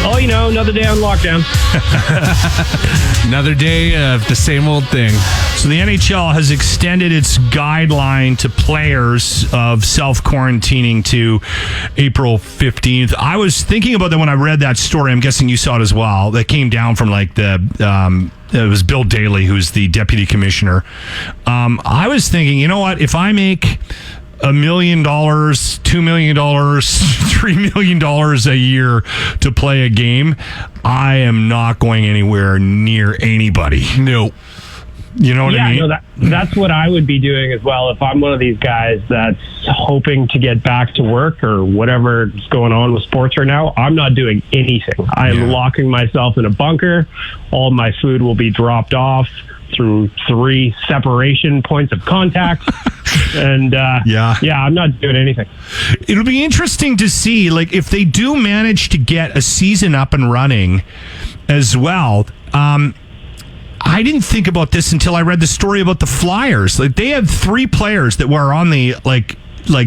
Oh, another day on lockdown. Another day of the same old thing. So the NHL has extended its guideline to players of self-quarantining to April 15th. I was thinking about that when I read that story. I'm guessing you saw it as well. That came down from it was Bill Daley, who's the deputy commissioner. I was thinking, you know what? If I make $1 million, $2 million, $3 million a year to play a game, I am not going anywhere near anybody. No. You know what I mean? That's what I would be doing as well. If I'm one of these guys that's hoping to get back to work or whatever's going on with sports right now, I'm not doing anything. I am locking myself in a bunker. All my food will be dropped off through 3 separation points of contact. And I'm not doing anything. It'll be interesting to see, if they do manage to get a season up and running as well. I didn't think about this until I read the story about the Flyers. They had 3 players that were on the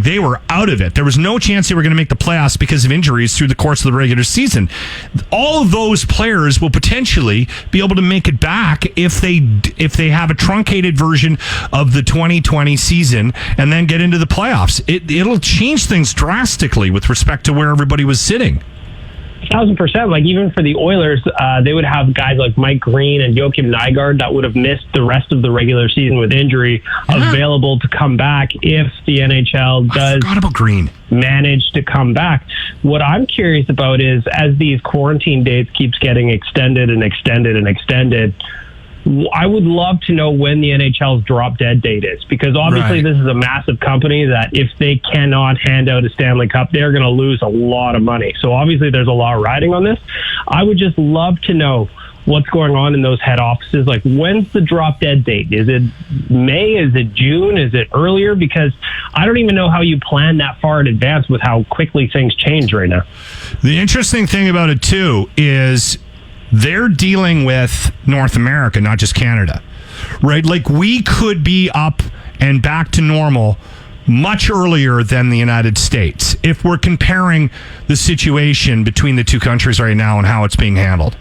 they were out of it. There was no chance they were going to make the playoffs because of injuries through the course of the regular season. All of those players will potentially be able to make it back if they have a truncated version of the 2020 season and then get into the playoffs. It'll change things drastically with respect to where everybody was sitting. 1,000%. Even for the Oilers, they would have guys like Mike Green and Joakim Nygard that would have missed the rest of the regular season with injury available to come back if the NHL does manage to come back. What I'm curious about is, as these quarantine dates keeps getting extended and extended and extended, I would love to know when the NHL's drop dead date is, because obviously this is a massive company that if they cannot hand out a Stanley Cup, they're going to lose a lot of money. So obviously there's a lot riding on this. I would just love to know what's going on in those head offices. When's the drop dead date? Is it May? Is it June? Is it earlier? Because I don't even know how you plan that far in advance with how quickly things change right now. The interesting thing about it too is they're dealing with North America, not just Canada, right? We could be up and back to normal much earlier than the United States if we're comparing the situation between the two countries right now and how it's being handled.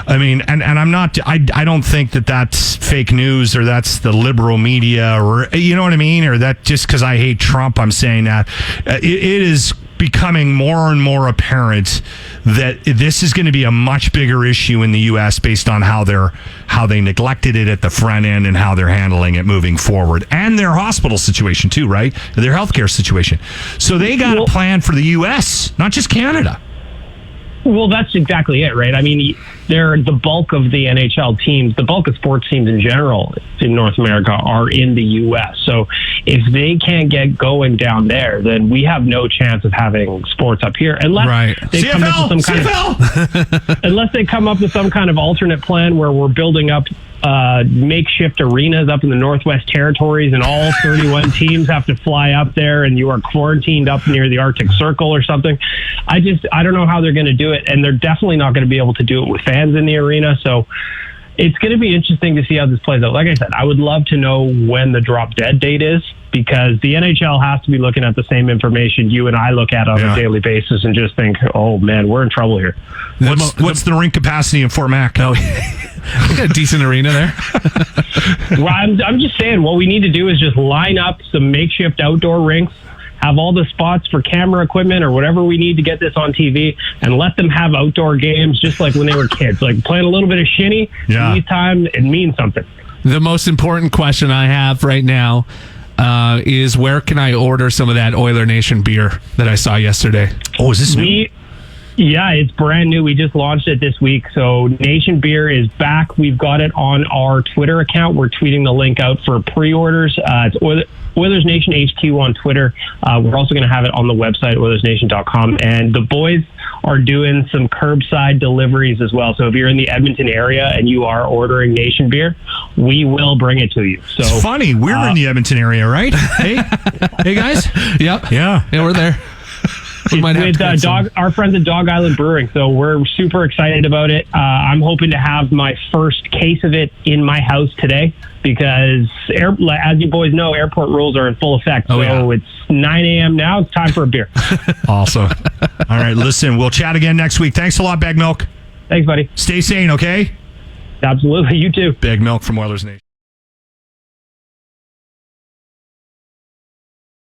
I mean, and I don't think that that's fake news or that's the liberal media or, you know what I mean? Or that just because I hate Trump, I'm saying that. It is becoming more and more apparent that this is going to be a much bigger issue in the U.S. based on how they neglected it at the front end and how they're handling it moving forward, and their hospital situation too, right? Their healthcare situation. So they got a plan for the U.S., not just Canada. Well, that's exactly it, right? I mean, they're the bulk of the NHL teams, the bulk of sports teams in general in North America are in the U.S. So if they can't get going down there, then we have no chance of having sports up here unless they come up with unless they come up with some kind of alternate plan where we're building up makeshift arenas up in the Northwest Territories and all 31 teams have to fly up there and you are quarantined up near the Arctic Circle or something. I don't know how they're going to do it, and they're definitely not going to be able to do it with fans in the arena. So it's going to be interesting to see how this plays out. Like I said, I would love to know when the drop dead date is, because the NHL has to be looking at the same information you and I look at on a daily basis and just think, oh man, we're in trouble here. What's the rink capacity in Fort Mac? Oh, we got a decent arena there. Well, I'm just saying, what we need to do is just line up some makeshift outdoor rinks, have all the spots for camera equipment or whatever we need to get this on TV, and let them have outdoor games just like when they were kids, like playing a little bit of shinny. Anytime it means something. The most important question I have right now is, where can I order some of that Oiler Nation beer that I saw yesterday? Oh, is this new? Yeah, it's brand new. We just launched it this week. So NationBeer is back. We've got it on our Twitter account. We're tweeting the link out for pre-orders. It's Oilers Nation HQ on Twitter. We're also going to have it on the website, OilersNation.com. And the boys are doing some curbside deliveries as well. So if you're in the Edmonton area and you are ordering NationBeer, we will bring it to you. So it's funny. We're in the Edmonton area, right? Hey guys? Yep. Yeah, we're there. It's with our friends at Dog Island Brewing. So we're super excited about it. I'm hoping to have my first case of it in my house today because, as you boys know, airport rules are in full effect. So it's 9 a.m. now. It's time for a beer. Awesome. All right, listen, we'll chat again next week. Thanks a lot, Baggedmilk. Thanks, buddy. Stay sane, okay? Absolutely. You too. Baggedmilk from Oilers Nation.